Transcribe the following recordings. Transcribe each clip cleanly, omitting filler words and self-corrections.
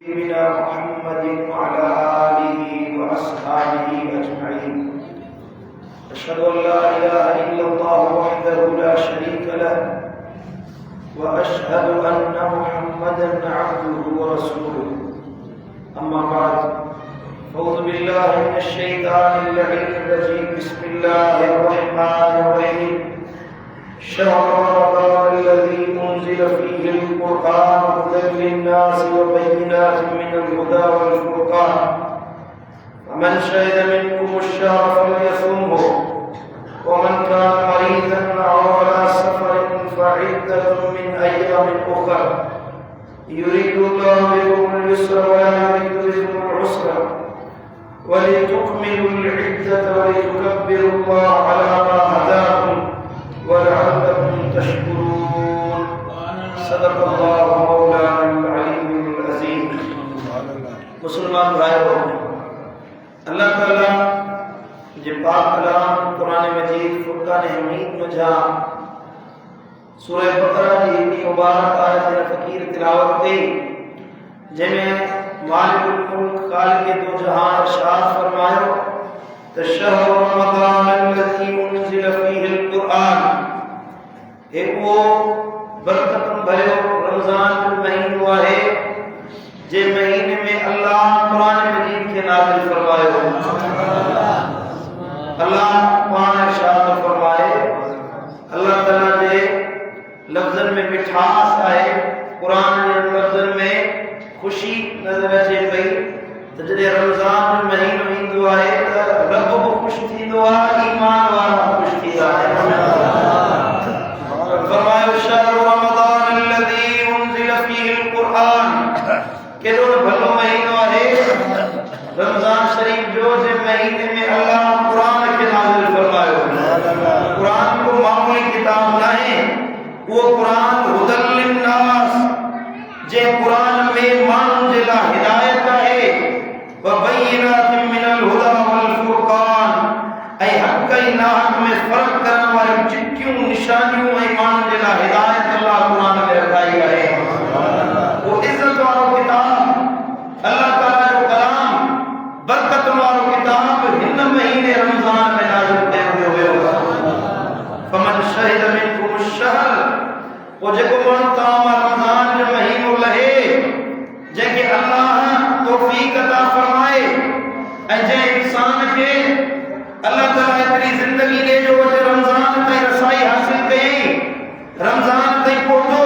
نبينا محمد وعلى آله وأصحابه أجمعين. أشهد أن لا إله إلا الله وحده لا شريك له، وأشهد أن محمدا عبده ورسوله. أما بعد، أعوذ بالله من الشيطان اللعين الرجيم. بسم الله الرحمن الرحيم. شهر رمضان الذي أنزل فيه القرآن هدى للناس وبينات من الهدى والفرقان، فمن شهد منكم الشهر فليصمه، ومن كان مريضا أو على سفر فعدة من أيام أخر، يريد الله بكم اليسر ولا يريد بكم العسر، ولتكملوا العدة ولتكبروا الله على ما هداكم ولعلكم تشكرون. صدق الله مولانا العلي العظيم. मुसलमान भाइयों, अल्लाह ताला जे पाक कलाम कुरान मजीद फुरकान हमीद में जहाँ सूरह बकरा जी की मुबारक आयत ने फकीर तिलावत की, जैमें मालिकुल मुल्क खालिक दो जहां इरशाद फरमायो त शहर रमज़ान अल्लज़ी उन्ज़िल फ़ीहिल क़ुरआन। एक वो बरकत भरे रमजान जो महीनो है, जे महीने में अल्लाह कुरान मजीद के नाज़िल फरमायो। अल्लाह कुरान इरशाद फरमाए, अल्लाह ताला जे लफ्ज़न में मिठास है, कुरान जे लफ्ज़न में खुशी नजर अचे पई। त जॾहिं रमज़ान जो महीनो ईंदो आहे त रब बि ख़ुशि थींदो आहे, ईमान वारा ख़ुशि थींदा आहिनि। फरमायो शहर रमज़ान अल्लज़ी उन्ज़िल फ़ीहिल क़ुरआन। केॾो भलो महीनो आहे रमज़ान शरीफ जो, जे महीने में अल्लाह कुरान खे नाज़िल फरमायो। कुरान को मामूली किताब न आहे, वो कुरान हुदल लिन्नास, जे कुरान में माण्हुनि जे लाइ हिदायत आहे। व बय्यिनातिन मिनल हुदा वल फुरक़ान, ऐं हक़ ऐं नाहक़ में फ़र्क़ करण वारी चिटियूं निशानियूं ऐं माण्हुनि जे लाइ हिदायत अल्लाह कुरान में रखाई आहे। वो इज़्ज़त वारो किताब, अल्लाह ताला जो कलाम, बरकत वारो किताब हिन महीने रमज़ान में नाज़िल कयो वियो हुयो। फमन शहिद मिनकुम अश-शहर, वो जेको माण्हू तव्हां रमज़ान जो महीनो लहे, जंहिंखे अल्लाह तौफ़ीक़ अता फरमाए, ऐं जंहिं इंसान खे अल्लाह ताला एतिरी ज़िंदगी ॾे जो रमज़ान ताईं रसाई हासिल कयईं, रमज़ान ताईं पहुतो,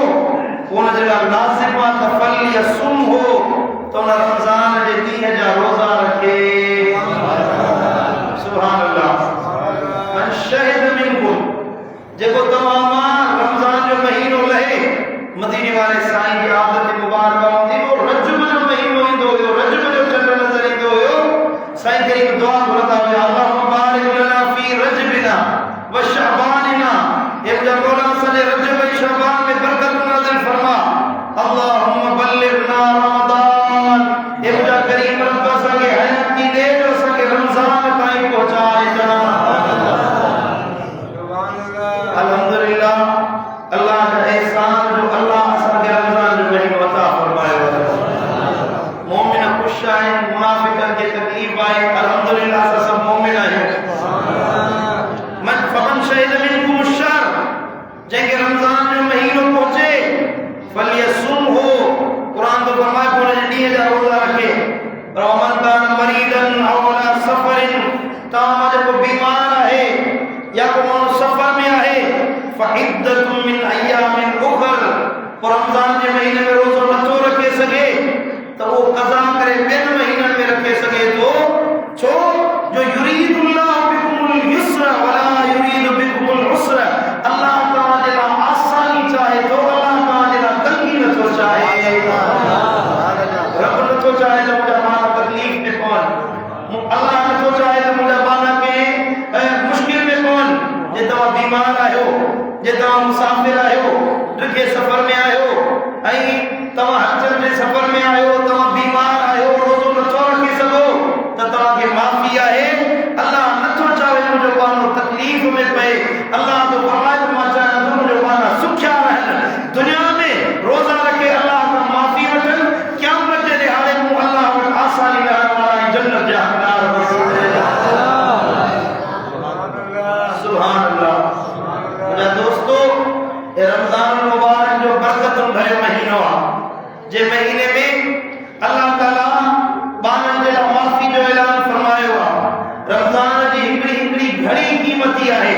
उन जे लाइ लाज़िम आहे त फलयसुमहु, त उन रमज़ान जे ॾींहं जा रोज़ा रखे। सुभान अल्लाह। मन शहिद मिनकुम, जेको तव्हां मां रमज़ान जो महीनो लहे, मदीने वाले साईं जी आदत मुबारक हूंदी, वो रजब जो महीनो ईंदो हुयो, रजब जो चंड नज़र ईंदो हुयो। साईं करीम दुआ घुरंदा हुया, अल्लाहुम्मा बारिक लना फी रजबिना व शअबानिना। हे मुंहिंजा मौला, असांजे रजब ऐं शअबान में बरकत नाज़िल फरमा। अल्लाहुम्मा बल्लिगना रमज़ान, हे मुंहिंजा करीम रब असांखे हयाती ॾे जो असांखे रमज़ान ताईं पहुचाए ॾिना। अल्हम्दुलिल्लाह, अल्लाह का एहसान जो अल्लाह असांखे रमज़ान जो महीनो अता फरमायो। मोमिन ख़ुश आहिनि, मुनाफ़िक़नि खे तकलीफ़ आहे। अल्हम्दुलिल्लाह, असां सभु मोमिन आहियूं। मन फमन शहिद मिनकुम अश-शहर, जंहिंखे रमज़ान जो महीनो पहुचे, फलयसुमहु, कुरान तो फरमाए पोइ हुन जे ॾींहं जा रोज़ा रखे। और वमन कान मरीदन औ अला सफरिन, तव्हां जेको बीमार आहे या को माण्हू सफ़र में आहे, फ़इद्दतुम मिन अय्यामिन उख़र, रमज़ान जे महीने में रोज़ो नथो रखे सघे त वो क़ज़ा करे ॿियनि महीननि में रखे सघे थो। छो जो युरीदुल्लाहु बिकुमुल युस्र वला युरीदु बिकुमुल उस्र, अल्लाह तव्हां जे लाइ आसानी चाहे थो, अल्लाह तव्हां जे लाइ तंगी नथो चाहे। रब नथो चाहे त मुंहिंजा माण्हू तकलीफ़ में पवनि, अल्लाह नथो चाहे त मुंहिंजा माण्हू कंहिं मुश्किल में पवनि। जे तव्हां बीमार आहियो, जे तव्हां मुसाफ़िर आहियो, ॾुखे सफ़र में आहियो, ऐं तव्हां हजनि जे सफ़र में आहियो, तव्हां बीमार आहियो, रोज़ो अल्लाह ताला बानन जे लाइ माफ़ी जो ऐलान फरमायो आहे। रमज़ान जी हिकिड़ी हिकिड़ी घड़ी क़ीमती आहे।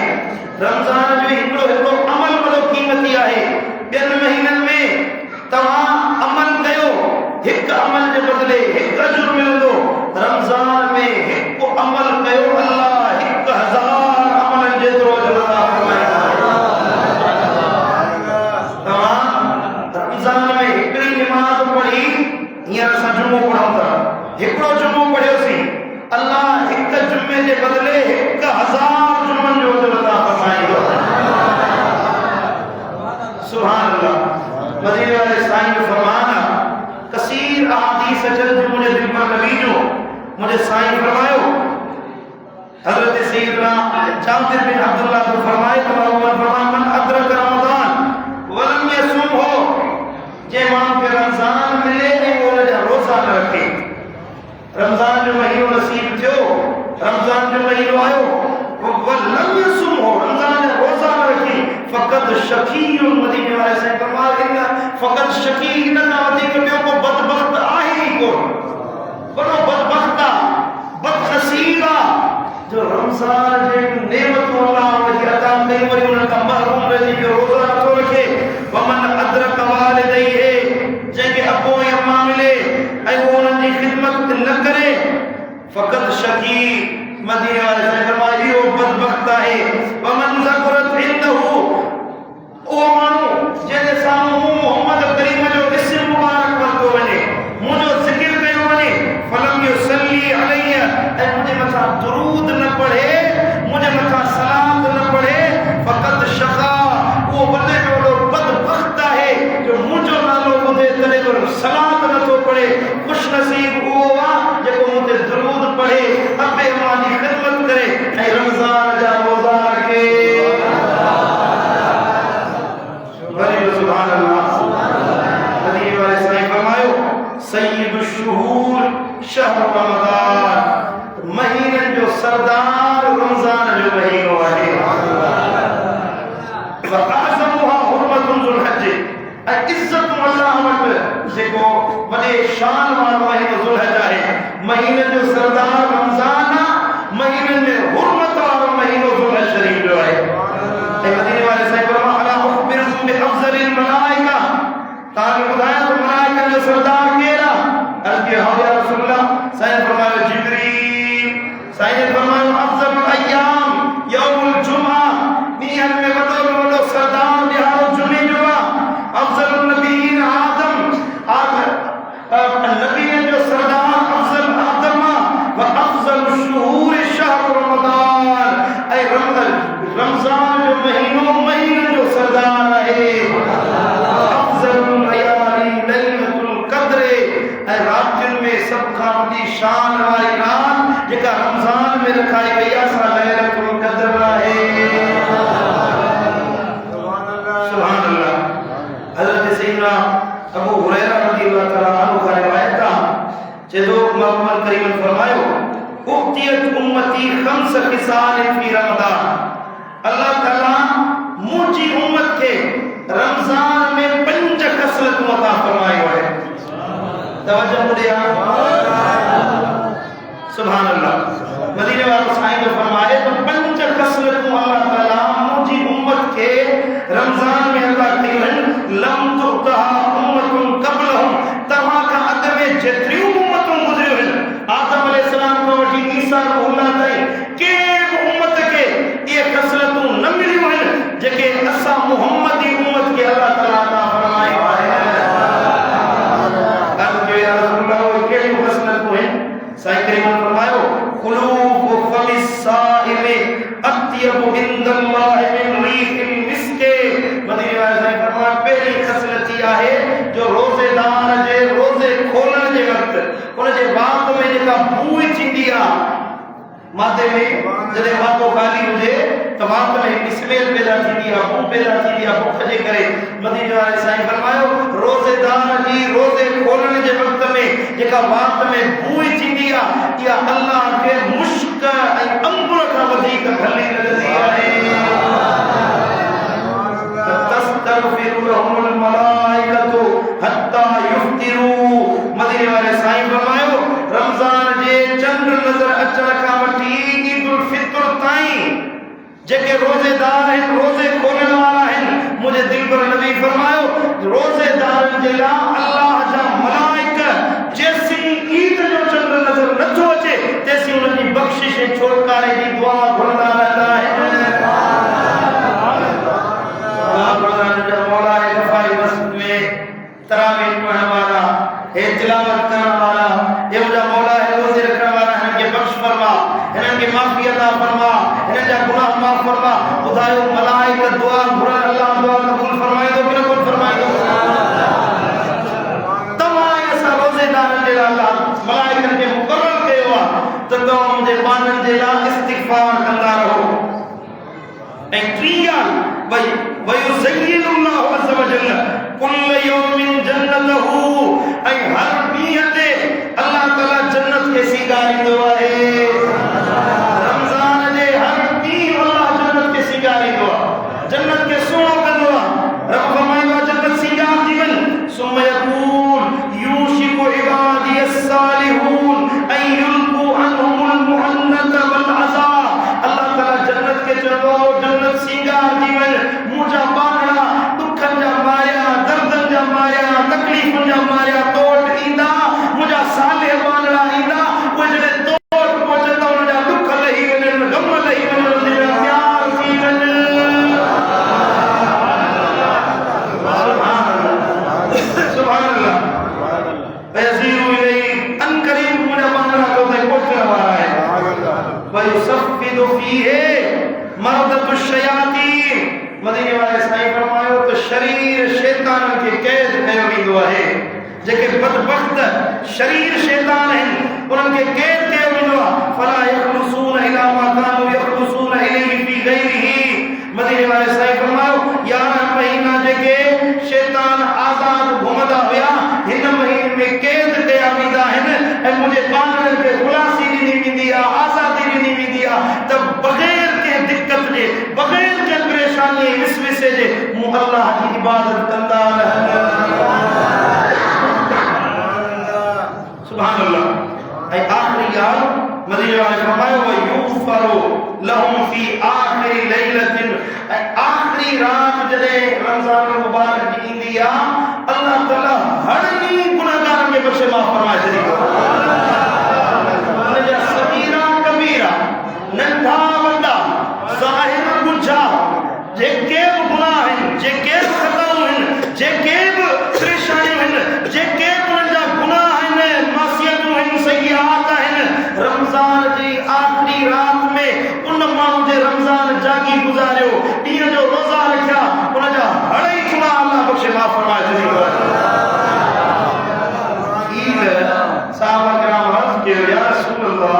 रमज़ान जो हिकिड़ो अमल वॾो क़ीमती आहे। ॿियनि महीननि में तव्हां अमल कयो, हिकु अमल जे बदिले हिकु अजुर मिलंदो। रमज़ान में हिकु अमल कयो, अल्लाह 1000 अमलनि जेतिरो अजुर अता फरमाईंदा। तव्हां रमज़ान में हिकिड़ी निमाज़ पढ़ी, हींअर असां जुमो पढ़ूं था, हिकिड़ो जुमो पढ़ियोसीं, अल्लाह हिकु जुमे जे बदिले 1000 जुमनि जो अजुर अता फरमाईंदो। सुभान अल्लाह। मदीने वाले साईं जो फरमान आहे, कसीर अहादीस अचनि थियूं मुंहिंजे दिलि में नबी जो। मुझे साईं फरमायो, हज़रत सैयदना जाबिर बिन अब्दुल्लाह को फरमाए तो मन अदरक रमज़ान वलम यसुम हो, जे माण्हू खे रमज़ान मिले ऐं वो उनजा रोज़ा न रखे। रमज़ान जो महीनो नसीब थियो, रमज़ान जो महीनो आयो, वो वलम यसुम हो, रमज़ान जा रोज़ा न रखी, फ़क़त शकीयुन, मदीने वाले साईं फरमाया फ़क़त शकी, इन खां वधीक ॿियो को बदबख्त आहे ई कोन। वॾो बदबख्त आहे, बदनसीब आहे जो रमज़ान जे नेमतूं अल्लाह उनखे अता कई, वरी उन खां महरूम रहिजी वियो, रोज़ा नथो रखे। वमन अदरक वालिदैहि, जंहिंखे अबो ऐं अम्मा मिले ऐं उहो उन्हनि जी ख़िदमत न करे, फ़क़त शकी, मदीने वाले साईं फरमाया इहो बदबख्त आहे। वमन ज़करत इंदहु, उहो माण्हू जंहिंजे साम्हूं मोहम्मद करीम जो इस्म मुबारक वरितो वञे, मुंहिंजो ज़िक्र कयो वञे, फलम युसल्ली अलैहि, ऐं मुंहिंजे मथां दुरूद न पढ़े, मुंहिंजे मथां सलात न पढ़े, फ़क़त शक़ा, उहो वॾे में वॾो बदबख्त आहे जो मुंहिंजो नालो ॿुधे तॾहिं बि सलात नथो पढ़े। ख़ुशनसीब उहो आहे जेको मुंहिंजे दुरूद पढ़े, अबे अम्मा जी ख़िदमत करे ऐं रमज़ान जा रोज़ा रखे। सुभान अल्लाह। मदीने वाले साईं फरमायो, सय्यदुश शुहूर शहर रमज़ान, महीननि जो सरदार रमज़ान जो महीनो आहे। वअज़मुहा हुर्मतुन ज़ुल हज, ऐं इज़्ज़त अल्लाह वटि जेको वॾे शान वारो महीनो ज़ुल हज आहे। महीननि जो सरदार रमज़ान आहे, महीननि में हुर्मत वारो महीनो ज़ुल हज शरीफ जो आहे। ऐं मदीने वाले साईं फरमाया, अला उख़बिरुकुम बिअफ़ज़लिल मलाइका, तव्हांखे ॿुधायां त मलाइकनि जो सरदार केरु आहे? अर्ज़ कयो, हा या रसूल अल्लाह। साईं फरमायो जिब्रील। साईं फरमायो अफ़ज़लुल अय्याम यौमुल जुमा, ॾींहंनि में वॾो में वॾो सरदार ॾियारो जुमे जो आहे। अफ़ज़लुन नबीन आदम, नबीअनि जो सरदार अफ़ज़ल आदम आहे। व अफ़ज़लुश शुहूर शहर रमज़ान, ऐं रमज़ान जो महीनो महीननि जो सरदार आहे। अफ़ज़लुल लयाली लैलतुल क़द्र, ऐं रातियुनि में सभ खां वॾी शान वारी रात जेका रमज़ान में रखाई वई आहे, सा लैलतुल क़द्र आहे। सुभान अल्लाह। हज़रत सैयदना अबू हुरैरा रज़ियल्लाहु तआला अन्हु का रिवायत आहे, चेतो मोहम्मद करीम फरमायो, उक्तियत उम्मती खम्स खिसाल फी रमज़ान, अल्लाह ताला मुंहिंजी उम्मत खे रमज़ान में 5 ख़सलतूं अता फरमायो आहे। तवज्जो ॾिया। सुभान अल्लाह। मदीने वाले साईं जो फरमाए तो 5 ख़सलतूं अल्लाह ताला मुंहिंजी उम्मत खे रमज़ान में अता कयूं आहिनि। लम तुतहा उम्मतुन क़ब्लहुम, तव्हां खां अॻु में जेतिरियूं उम्मतूं गुज़रियूं आहिनि, आदम अलैहिस्सलाम खां वठी ईसा रुहुल्लाह ताईं, कंहिं बि उम्मत खे इहे ख़सलतूं न मिलियूं आहिनि जेके असां मुहम्मदी उम्मत खे अल्लाह ताला अता फरमायो आहे। कहिड़ियूं ख़सलतूं आहिनि? साईं करीम फरमायो, ख़ुलूफ़ु फ़मिस साइमि अत्यबु इंदल्लाहि मिन रीहिल मिस्क। मदीने वाले साईं फरमाया, पहिरीं ख़सलत आहे जो रोज़ेदार जे रोज़े खोलण जे वक़्तु उन जे वात में जेका बू थींदी आहे, माथे में जॾहिं वातो ख़ाली हुजे त वात में हिकु स्मेल पैदा थींदी आहे, बू पैदा थींदी आहे बुख जे करे। मदीने वाले साईं फरमायो, रोज़ेदार जी रोज़े खोलण जे वक़्त में जेका वात में बू थींदी आहे, इहा अल्लाह खे मुश्क ऐं अंगूर खां वधीक भली लॻंदी आहे। तस्तग़फिरु लहुमुल मलाइकतु हत्ता युफ्तिरू, मदीने वाले साईं फरमायो रमजान जे चंड नजर अचण खां वठी ईद उल फितर ताईं जेके रोजेदार हैं रोजे खोलण वाला हैं मुझे दिल पर नबी फरमायो रोजेदारन जे ला अल्लाह जा मलाइका जैसी ईद जो चंड नजर नथो अचे तैसी उनकी बख्शिश छोड़कारे जी दुआ घुरंदा रहंदा है मौला है वफाई मस्जिद में तरावीह पढ़ने वाला है तिलावत करने वाला ये मुझा मौला है रोजे रखने वाला है के बख्श फरमा इनके माफी अता फरमा इनका गुनाह माफ फरमा खुदायो मलाइका दुआ घुरन अल्लाह दुआ कबूल फरमाए दो कि कबूल फरमाए दो तमाम ऐसा रोजेदार जे अल्लाह मलाइका के मुकर्रर कयो तो मुझे पानन जे ला इस्तिगफार कंदा रहो ऐं त्रियाल भाई वयुज़य्यिनुल्लाहु अज़्ज़ व जल्ल कुल्ल यौमिन जन्नतहु ऐं हर ॾींहं ते अल्लाह ताला जन्नत खे सीगारींदो आहे रमज़ान जे हर ॾींहुं अल्लाह जन्नत खे सीगारींदो आहे जन्नत खे सुहिणो कंदो आहे रब फरमाईंदो आहे जन्नत सीगारजी वञ सुम्म यक़ूल यूशिकु इबादी अस्सालिहून ऐं युल्क़ू अन्हुमुल मुहन्नत वल अज़ाब अल्लाह ताला जन्नत खे चवंदो आहे जन्नत सीगारजी वञ मुंहिंजा बांगड़ा दुखनि जा मारिया दर्दनि जा मारिया तकलीफ़ुनि जा मारिया तोड़ ईंदा मुंहिंजा साले बांगड़ा ईंदा उहे जॾहिं तोड़ पहुचंदा उन जा दुख लही वञनि गम लही वञनि प्यार थी वञे सुभान अल्लाह वयज़ीरु इलैहि अन करीब मुंहिंजा बांगड़ा तो ताईं पहुचण वारा आहिनि वयुसफ़िदु फ़ीहि मरदतु शयातीन मदीने वाले साईं फरमायो तो शरीर शैतान के कैद कयो वेंदो आहे जेके बदबख्त शरीर शैतान आहिनि उन्हनि खे कैद कयो वेंदो आहे फला यखलुसून इला मा कानू यखलुसून इलैहि फी गैरिही मदीने वाले साईं फरमायो 11 महीना जेके शैतान आजाद घुमंदा हुया हिन महीने में कैद कया वेंदा आहिनि ऐं मुंहिंजे बांगड़नि खे खुलासी ॾिनी वेंदी आहे आज़ादी ॾिनी वेंदी आहे त बग़ैर कंहिं दिक़त जे बग़ैर कंहिं परेशानी विसविसे जे मूं अल्लाह जी इबादत कंदा रहंदा सुभान अल्लाह ऐं आख़िरी ॻाल्हि मदीने वाले फरमायो व युग़फ़रु लहुम फी आख़िरी लैलतिन ऐं आख़िरी रात जॾहिं रमज़ान मुबारक जी ईंदी आहे अल्लाह ताला हर ॾींहुं गुनाहगारनि खे बख़्शे माफ़ फरमाए छॾींदो उनजा सगीरा कबीरा नंढा वॾा ज़ाहिर गुझा जेके बि गुनाह आहिनि जेके बि ख़ताऊं आहिनि जेके बि परेशानियूं आहिनि जेके बि उन्हनि जा गुनाह आहिनि मासियतूं आहिनि सय्यात आहिनि रमज़ान जी आख़िरी रात में उन माण्हू जे रमज़ान जागी गुज़ारियो ॾींहं जो रोज़ा रखिया उनजा हड़ई गुनाह अल्लाह बख़्शे माफ़ फरमाए छॾींदो ईद साहबा किराम अर्ज़ कयो या रसूल अल्लाह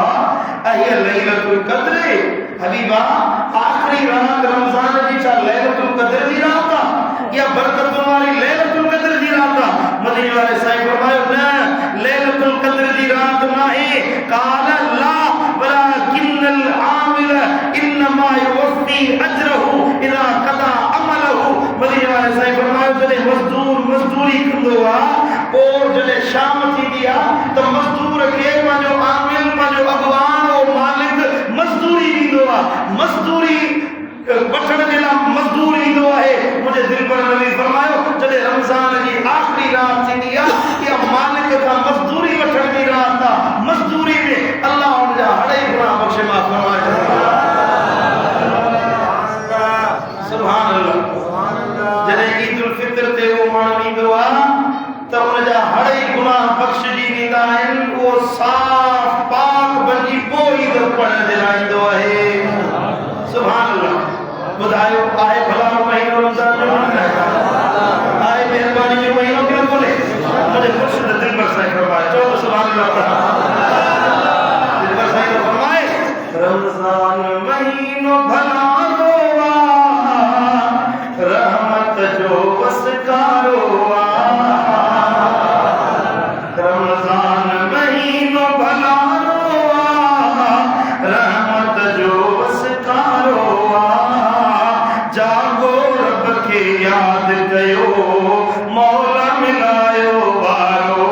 अहिय लैलतुल क़द्र हबीबा आखिरी रात रमज़ान जी छा लैलतुल क़द्र जी रात आहे या बरकतुन वाली लैलतुल क़द्र जी रात आहे मदीने वाले साईं फरमायो न लैलतुल क़द्र जी रात नाहे क़ाल ला वलाकिन्नल आमिल इन्नमा युवफ़ी अजरहु इज़ा क़दा अमलहु मदीने वाले साईं फरमायो जॾहिं मज़दूर मज़दूरी कंदो आहे पोइ जॾहिं शाम थींदी आहे त मज़दूर खे पंहिंजो आमिल पंहिंजो अॻवान मालिक मज़दूरी ॾींदो आहे मज़दूरी वठण जे लाइ मज़दूर ईंदो आहे मुंहिंजे दिल पर नबी फरमायो जॾहिं रमज़ान जी आख़िरी रात थींदी आहे इहा मालिक खां मज़दूरी वठण जी रात आहे मज़दूरी में अल्लाह उनजा हड़ई गुनाह बख़्शे माफ़ फरमाए सुभान अल्लाह जॾहिं ईद उल फितर ते उहो माण्हू ईंदो आहे त उनजा हड़ई गुनाह बख़्शजी वेंदा आहिनि उहो साफ़ पाक बणिजी पोइ ईद पढ़ण जे लाइ ईंदो आहे सुभान अल्लाह ॿुधायो आहे भला महीनो रमज़ान जो आहे महिरबानी जो महीनो कि न कोन्हे मुंहिंजे मुर्शिद दिलबर साईं फरमाए चओ त सुभान अल्लाह दिलबर साईं फरमाए रमज़ान महीनो भला रहमत जो वसकारो रमज़ान महीनो भला रहमत जो वसकारो जागो रब के याद कयो मौला मिलायो बारो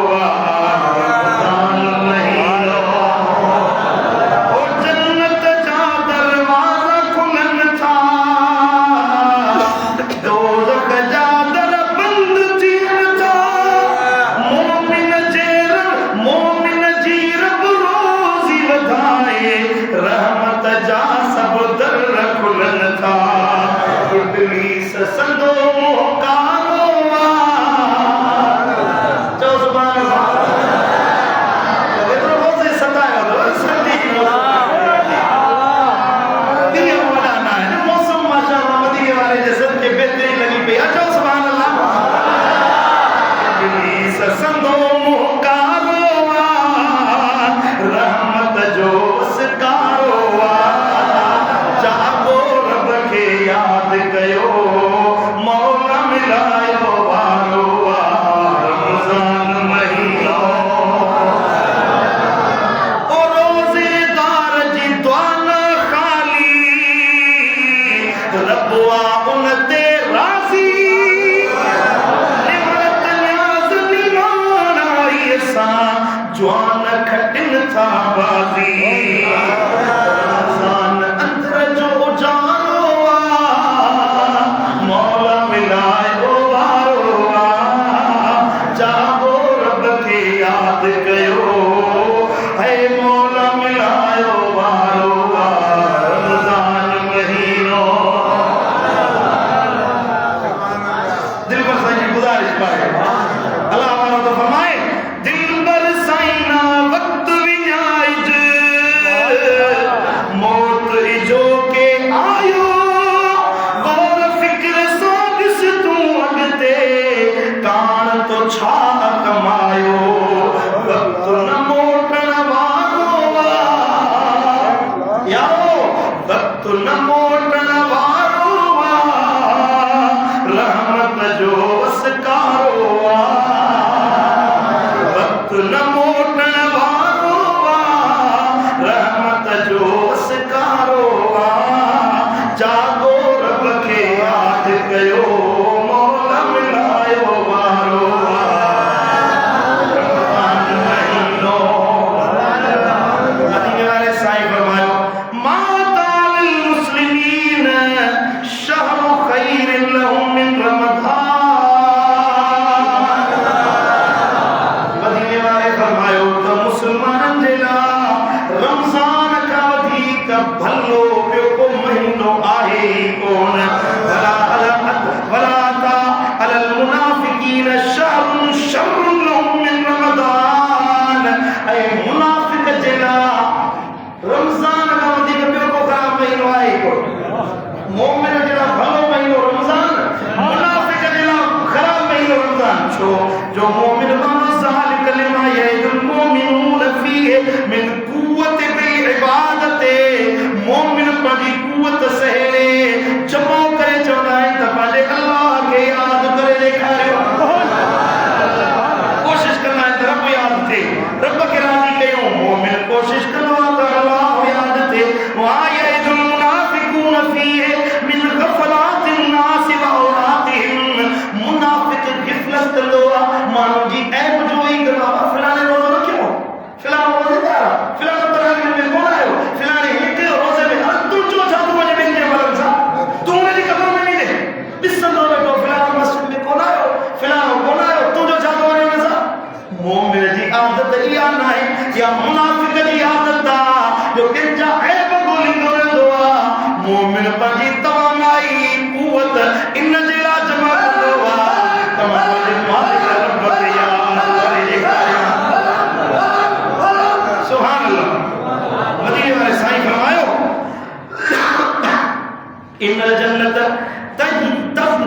जवान खटिन था बाजी रमजान अंदर जो जानो मौला मिलायो वारो जागो रब के याद कयो है मौला मिलायो वारो रमजान महीनो दिल पर साईं गुजारिश पाए अल्लाह हमारा तो फरमाए दिल पर साईं वक्त विनाइज मौत इजो के आयो गौर फिक्र सादिस तू अगते कान तो छा कमायो वक्त न मोटण वारो यारो वक्त न मोटण वारो रहमत जो वसकारो वक्त न मोटण वारो रहमत जो वसकारो जागो रब के याद कयो मौला मिलायो वारो रमजान महीनो मदीने वाले साईं फरमायो माताल मुस्लिमीन शहरु खैर लहुम मिन रमजान मदीने वाले फरमायो तो मुसलमान जेला रमजान का वधीक भलो ॿियो को महीनो आहे कोन वला ता अलल मुनाफिकीन शहरुन शर्रुन लहुम मिन रमजान ऐ मुनाफिक जेला रमजान का वधीक ॿियो को ख़राब महीनो आहे कोन मोमिन जेला भलो महीनो रमजान मुनाफिक जेला ख़राब महीनो रमजान छो जो मोमिन ज़ालिक लिमा यहिदुल मोमिनून फीहि मिन कुव्वत बिल इबादत मोमिन पंहिंजी कुव्वत सहेड़े जमो करे चवंदा आहिनि त पंहिंजे अल्लाह खे यादि करे ॾेखारियो कोशिश कंदा आहिनि त रब यादि थिए रब खे राज़ी कयूं मोमिन कोशिश कंदो आहे त अल्लाह यादि थिए वा यहिदुल मुनाफिकून फीहि मिन गफ़लातिन नास व औरातिहिम मुनाफिक गिफ़लत कंदो आहे माण्हुनि जी ऐब जो ई कंदो आहे फलाणे रोज़ो न कयो फलाणो रोज़ेदार आहे फलाणो तरावी में कोन आयो फलाणे हिकु रोज़े में हर तूं चओ छा तूं वञे ॿिनि जे मरनि सां तूं हुनजी क़ब्र में वञे ॾिसंदो वेठो फलाणो मस्जिद में कोन आयो फलाणो कोन आयो तुंहिंजो छा थो वञे हुन सां मोमिन जी आदत इहा न आहे या मुनाफिक जी आदत आहे जो कंहिंजा ऐब ॻोल्हींदो रहंदो आहे मोमिन पंहिंजी तवानाई कुवत इन जे लाइ जमा कंदो आहे तव्हां पंहिंजे मालिक रब खे यादि करे ॾेखारियो सुभान अल्लाह मदीने वाले साईं फरमायो इन्नल जन्नत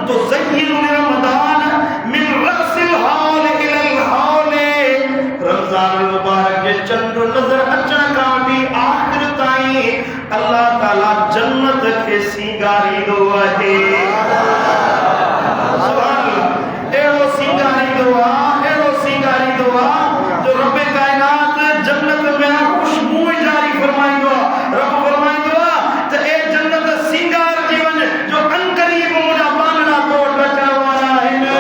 तुज़य्यिनु रमज़ान मिन रअसिल हाल इलल हाल रमज़ान मुबारक जे चंड नज़र अचण खां वठी आख़िर ताईं अल्लाह ताला जन्नत खे सींगारींदो आहे सुभान अल्लाह अहिड़ो सींगारींदो आहे जो रब काइनात जन्नत में खुशबू जारी फरमाईंदो आहे रब फरमाईंदो आहे त ए जन्नत सींगार जी वञ जो अनकरीब मुंहिंजा बानड़ा तो वटि अचण वारा आहिनि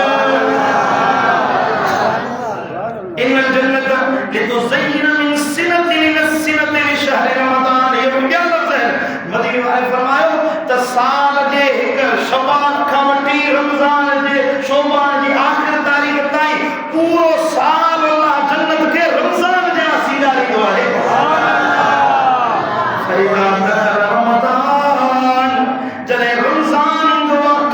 इन जन्नत लितुज़य्यिन मिन सिनतिन इला सिनतिन शहर रमज़ान ये क्या लफ्ज़ है मदीने वाले फरमायो त साल जे हिकु शबान खां वठी रमज़ान जे शोबान जी आख़िर तारीख़ ताईं पूरो साल अल्लाह जन्नत खे रमज़ान जे सींगारींदो आहे फैज़ा दखल रमज़ान जॾहिं रमज़ान ईंदो आहे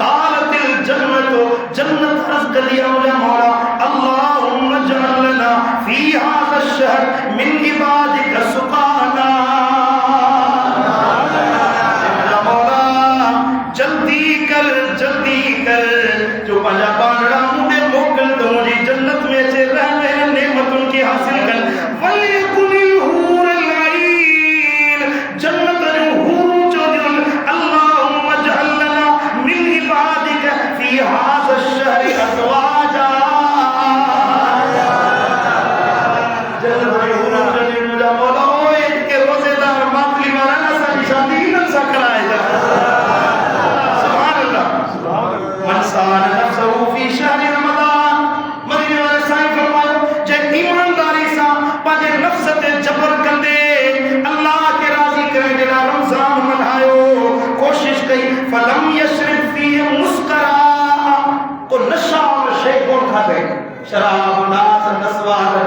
कालतिल जन्नत जन्नत अर्ज़ कंदी आहे मुंहिंजा मौला अल्लाहुम्मा जअल लना फी हाज़ा शहर मिन इबादिका सुकाना जल्दी कर जो पंहिंजा बानड़ा मूंखे मोकिल त मुंहिंजी जन्नत में अचे रहम नेमतुनि खे हासिल कर वलिकुलिल हूरुल आईन जन्नत जो हूर जो अल्लाहुम्मा जअल लना मिन इबादिका फी हाज़ा शहर अज़वाजा जन्नत जो हूर जो मुंहिंजा मौला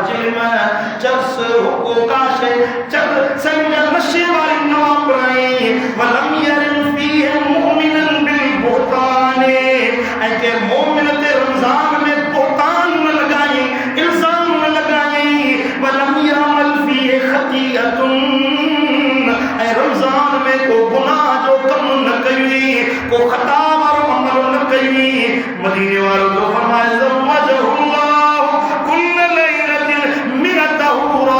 जिल्म चर्स हुकाश जब संग नशे वाली नवा पढ़ाई वलम यरन फीह मुमिनन बिल बुहताने ऐ के मोमिन ते रमजान में बुहतान न लगाई इल्जाम न लगाई वलम यमल फीह खतियतुन ऐ रमजान में को गुनाह जो कम न कई को खता वारो अमल न कई मदीने वालों तो फरमाए ज़व्वजहुल्लाह कुल्ल लैलतिन मिनतहु रा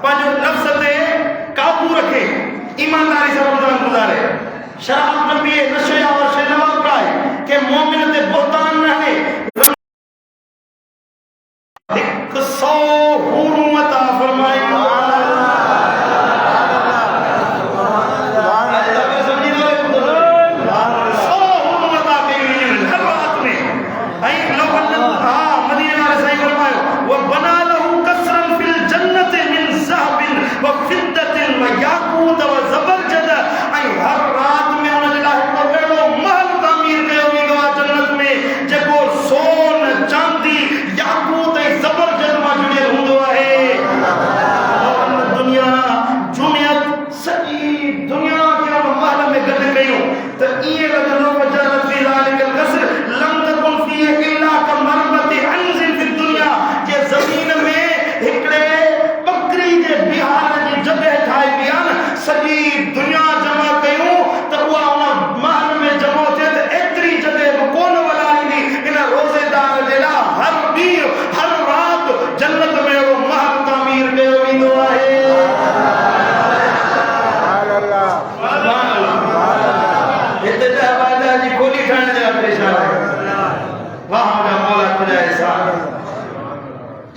पंहिंजो नफ्स ते काबू रखे ईमानदारी सां रमज़ान गुज़ारे शराब न पिए नशे या वशे न वापराए के मोमिन ते बोतान न हणे 100 हूरूं अता फरमाए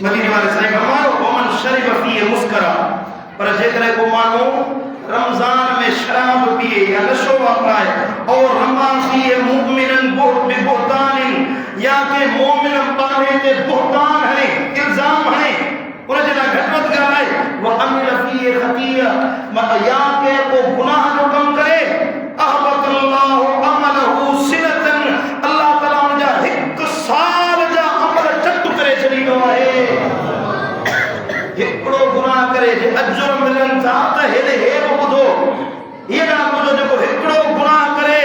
मदीने वाले साईं फरमायो वमन शरीब पिए मुस्करा पर जेकरे को मानो रमजान में शराब पिए या नशो वापराए और रमजान पिए मुमिनन बिबुहतानिन या के मोमिन पाने ते बुहतान है इल्जाम है उन जना घटवत गाए व अमिल पिए खतिया मत या के को गुनाह जो कम करे अहबतल्लाहु अमलहु सिनतन अल्लाह ताला उन जा 1 साल जा अमल चट करे चली गयो है एकड़ो गुनाह करे जे अजर मिलन था त हेले हे बुधो ये ना बुधो जो एकड़ो गुनाह करे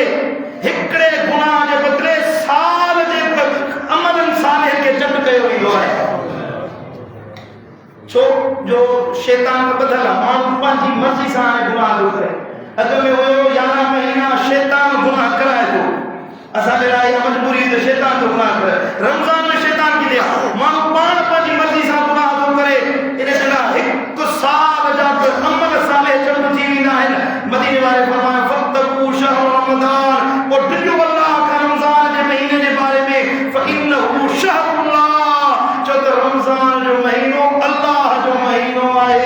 एकड़े गुनाह जे बदले साल जे अमलन साले के चट कयो वियो है छो जो शैतान बदला मान पांजी मर्जी सां गुनाह जो करे अगर में होयो 11 महीना शैतान गुनाह कराए तो असा ले आई मजबूरी तो शैतान तो गुनाह करे रमजान में शैतान की दे मान पान पांजी मर्जी सां गुनाह तो करे इन जगह 1 साल जा अमल साले चट थी विना है मदीने वाले फरमाया फतकू शहर रमजान और दियो अल्लाह का रमजान के महीने के बारे में फइन्नहु शहरुल्लाह जो रमजान जो महीनो अल्लाह जो महीनो है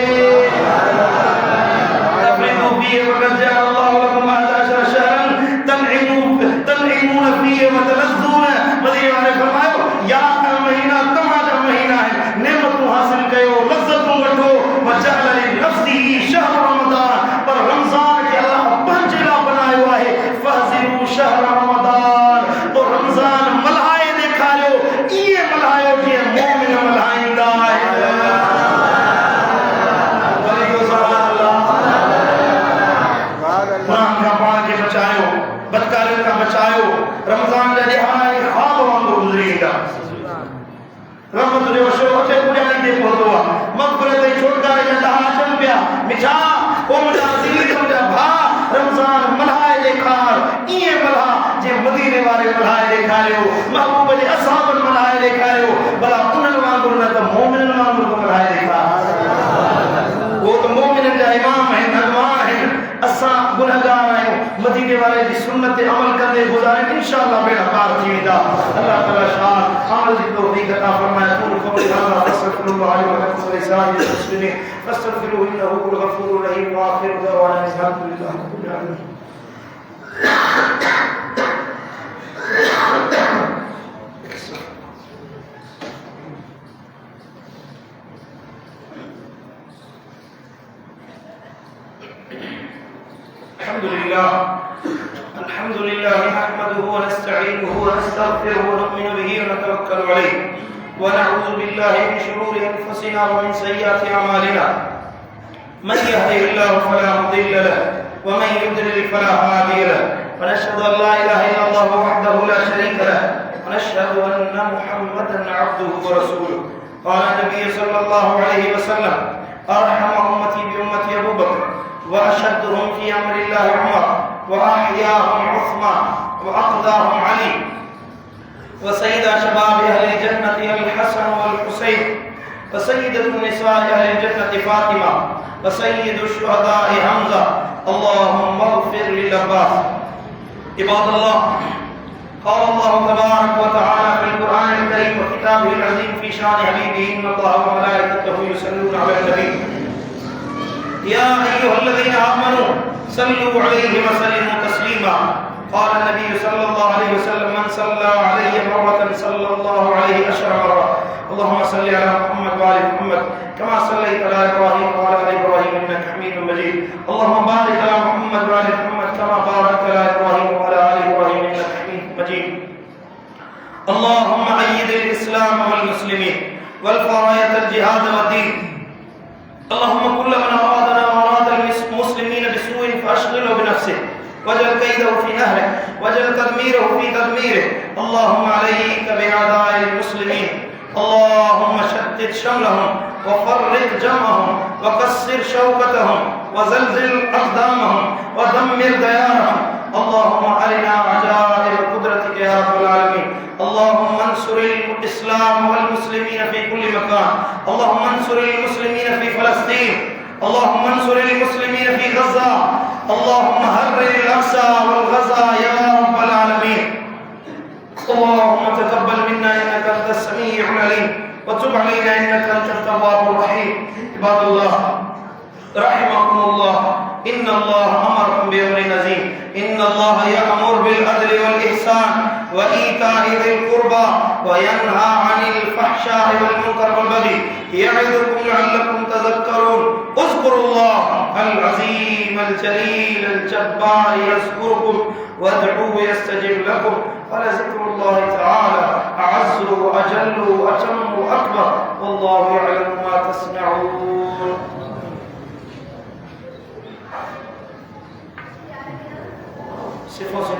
तफरीदू फीह वकद अल्लाह लकुम हज़ा शहरन तनईमून फीह व तलज़्ज़ून मदीने वाले फरमाया या महीना तुम्हारा महीना है नेमतों हासिल कयो लज्जतों वठो वजअल लिनफ्सी शहर रमजान पर रमजान के अल्लाह पंजला बनायो है फज़िलू शहर रमजान तो रमजान मल्हाए दिखायो ये मल्हायो जे मोमिन मल्हाइंदा है वलियो सुभान अल्लाह कुरान का पढ़ के बचायो बदकारियों का बचायो रमजान जा दिहाई ख्वाब वांगुर गुजरेगा रहमत जो शोचे पुजारी दे पहुंचवा मगफरत दे छोटकारे जा दहा चल पिया मिठा ओ मुजा दिल मुजा भा रमजान मल्हाए देखार ये मल्हा जे मदीने वाले मल्हाए देखारियो महबूब जे असहाब मल्हाए देखारियो भला उनन वांगुर न त मोमिन वांगुर मल्हाए देखार वो तो मोमिन जा इमाम है नगवान है असा गुनहगार आयो मदीने वाले जी सुन्नत अमल करने गुजारे इंशाअल्लाह बेड़ा पार थी वेंदा अल्लाह ताला शान आमल जी तौफीक अता फरमाए कुल क़ौली हज़ा अस्तगफिरुल्लाह व लकुम व लिसाइरिल मुस्लिमीन फस्तगफिरूहु इन्नहु हुवल गफूरुर रहीम व आखिरु दअवाना अल्हम्दुलिल्लाहि रब्बिल आलमीन الحمد لله نحمده ونستعينه ونستغفره ونؤمن به ونتوكل عليه ونعوذ بالله من شرور أنفسنا ومن سيئات أعمالنا من يهده الله فلا مضل له ومن يضلل فلا هادي له ونشهد أن لا إله إلا الله وحده لا شريك له ونشهد أن محمدا عبده ورسوله. قال النبي صلى الله عليه وسلم أرحم أمتي بأمتي أبو بكر وأشدهم في أمر الله عمر وأحياهم عثمان وأقداهم علي وسيد شباب أهل الجنة الحسن والحسين وسيدة النساء أهل الجنة فاطمة وسيد الشهداء حمزة. اللهم اغفر للعباس. عباد الله، قال الله تبارك وتعالى في القرآن الكريم وكتابه العظيم في شان حبيبه إن الله وملائكته يصلون على النبي يا أيها الذين آمنوا صلوا عليه وسلموا تسليما. قال النبي صلى الله عليه وسلم من صلى علي مرة صلى الله عليه 10 مرات. اللهم صل على محمد وآل محمد كما صليت على إبراهيم وعلى آل إبراهيم إنك حميد مجيد. اللهم بارك على محمد وآل محمد كما باركت على إبراهيم وعلى آل إبراهيم إنك حميد مجيد. اللهم أيد الإسلام والمسلمين والفراية الجهاد والدين. اللهم كل من أرادنا وأراد المسلمين بسوء فأشغله بنفسه واجعل كيده في نهره واجعل تدميره في تدميره. اللهم عليك بأعداء المسلمين. اللهم شتت شملهم وفرق جمعهم وكسر شوكتهم وزلزل أقدامهم ودمر ديارهم. اللهم أرنا عجائب قدرتك يا رب العالمين. اللهم انصر الإسلام والمسلمين في كل مكان. اللهم انصر المسلمين في فلسطين. اللهم انصر المسلمين في غزة. اللهم حرر الأقصى والغزة يا رب العالمين. اللهم تقبل منا إنك أنت السميع العليم وتب علينا إنك أنت التواب الرحيم. عباد الله رحمكم الله، إن الله أمركم بأمر عظيم. إن الله يأمر بالعدل والإحسان وإيتاء ذي القربى وينهى عن الفحشاء والمنكر والبغي يعظكم لعلكم تذكرون. اذكروا الله العظيم الجليل الجبار يذكركم وادعوه يستجب لكم ولذكر الله تعالى أعز وأجل وأتم وأكبر والله يعلم ما تصنعون. صفة